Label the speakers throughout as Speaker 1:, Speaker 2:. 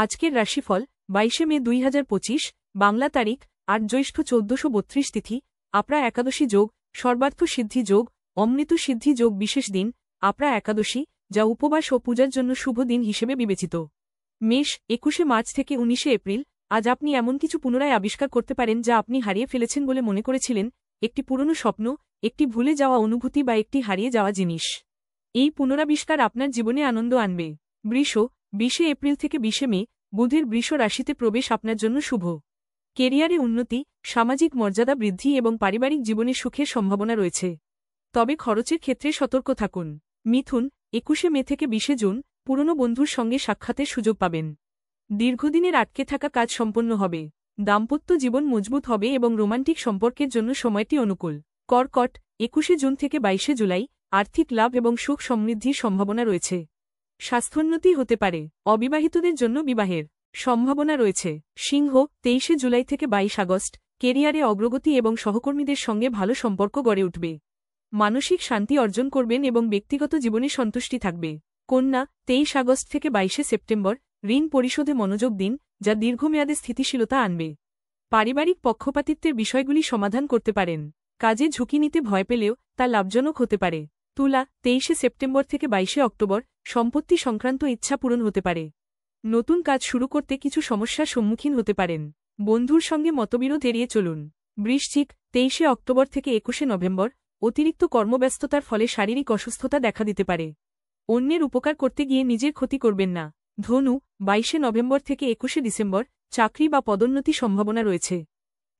Speaker 1: আজকের রাশিফল 22 মে 2025, বাংলা তারিখ 8 জ্যৈষ্ঠ 1432 তিথি, আপরা একাদশী যোগ, সর্বার্থ সিদ্ধি যোগ, অমৃত সিদ্ধি যোগ। বিশেষ দিন আপরা একাদশী, যা উপবাস ও পূজার জন্য শুভ দিন হিসেবে বিবেচিত। মেষ 21 মার্চ থেকে 19 এপ্রিল। আজ আপনি এমন কিছু পুনরায় আবিষ্কার করতে পারেন যা আপনি হারিয়ে ফেলেছেন বলে মনে করেছিলেন, একটি পুরনো স্বপ্ন, একটি ভুলে যাওয়া অনুভূতি বা একটি হারিয়ে যাওয়া জিনিস। এই পুনরাবিষ্কার আপনার জীবনে আনন্দ আনবে। বৃষ 20 এপ্রিল থেকে 20 মে, বুধের বৃষ রাশিতে প্রবেশ আপনার জন্য শুভ। কেরিয়ারে উন্নতি, সামাজিক মর্যাদা বৃদ্ধি এবং পারিবারিক জীবনে সুখের সম্ভাবনা রয়েছে। তবে খরচের ক্ষেত্রে সতর্ক থাকুন। মিথুন 21 মে থেকে 20 জুন, পুরনো বন্ধুর সঙ্গে সাক্ষাতের সুযোগ পাবেন। দীর্ঘদিনের আটকে থাকা কাজ সম্পন্ন হবে। দাম্পত্য জীবন মজবুত হবে এবং রোমান্টিক সম্পর্কের জন্য সময়টি অনুকূল। কর্কট 21 জুন থেকে 22 জুলাই, আর্থিক লাভ এবং সুখ সমৃদ্ধির সম্ভাবনা রয়েছে। স্বাস্থ্যোন্নতি হতে পারে। অবিবাহিতদের জন্য বিবাহের সম্ভাবনা রয়েছে। সিংহ 23 জুলাই থেকে 22 আগস্ট, কেরিয়ারে অগ্রগতি এবং সহকর্মীদের সঙ্গে ভালো সম্পর্ক গড়ে উঠবে। মানসিক শান্তি অর্জন করবেন এবং ব্যক্তিগত জীবনে সন্তুষ্টি থাকবে। কন্যা 23 আগস্ট থেকে 22 সেপ্টেম্বর, ঋণ পরিশোধে মনোযোগ দিন, যা দীর্ঘমেয়াদে স্থিতিশীলতা আনবে। পারিবারিক পক্ষপাতিত্বের বিষয়গুলি সমাধান করতে পারেন। কাজে ঝুঁকি নিতে ভয় পেলেও তা লাভজনক হতে পারে। তুলা 23 সেপ্টেম্বর থেকে 22 অক্টোবর, সম্পত্তি সংক্রান্ত ইচ্ছা পূরণ হতে পারে। নতুন কাজ শুরু করতে কিছু সমস্যার সম্মুখীন হতে পারেন। বন্ধুর সঙ্গে মতবিরোধ এড়িয়ে চলুন। বৃশ্চিক 23 অক্টোবর থেকে 21 নভেম্বর, অতিরিক্ত কর্মব্যস্ততার ফলে শারীরিক অসুস্থতা দেখা দিতে পারে। অন্যের উপকার করতে গিয়ে নিজের ক্ষতি করবেন না। ধনু 22 নভেম্বর থেকে 21 ডিসেম্বর, চাকরি বা পদোন্নতি সম্ভাবনা রয়েছে।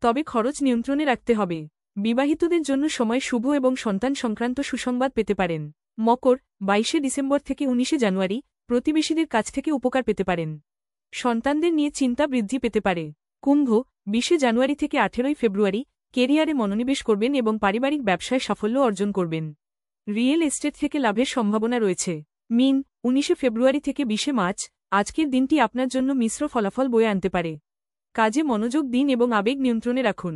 Speaker 1: তবে খরচ নিয়ন্ত্রণে রাখতে হবে। বিবাহিতদের জন্য সময় শুভ এবং সন্তান সংক্রান্ত সুসংবাদ পেতে পারেন। মকর 22 ডিসেম্বর থেকে 19 জানুয়ারি, প্রতিবেশীদের কাছ থেকে উপকার পেতে পারেন। সন্তানদের নিয়ে চিন্তা বৃদ্ধি পেতে পারে। কুম্ভ 20 জানুয়ারি থেকে 18 ফেব্রুয়ারি, কেরিয়ারে মনোনিবেশ করবেন এবং পারিবারিক ব্যবসায় সাফল্য অর্জন করবেন। রিয়েল এস্টেট থেকে লাভের সম্ভাবনা রয়েছে। মীন 19 ফেব্রুয়ারি থেকে 20 মার্চ, আজকের দিনটি আপনার জন্য মিশ্র ফলাফল বয়ে আনতে পারে। কাজে মনোযোগ দিন এবং আবেগ নিয়ন্ত্রণে রাখুন।